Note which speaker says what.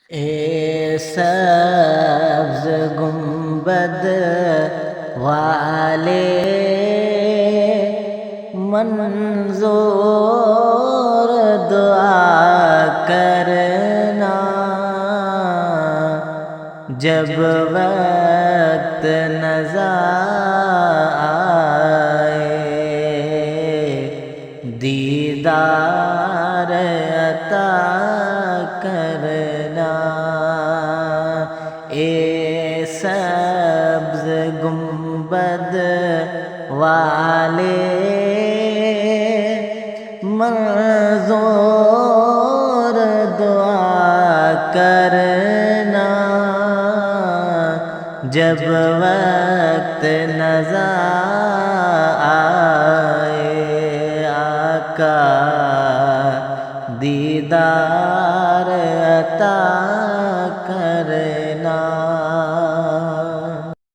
Speaker 1: اے سبز گنبد والے منظور دعا کرنا، جب وقت نظر آئے دیدار عطا کرنا۔ اے سبز گنبد والے منظور دعا کرنا، جب وقت نظر آئے آقا دیدار عطا کرنا۔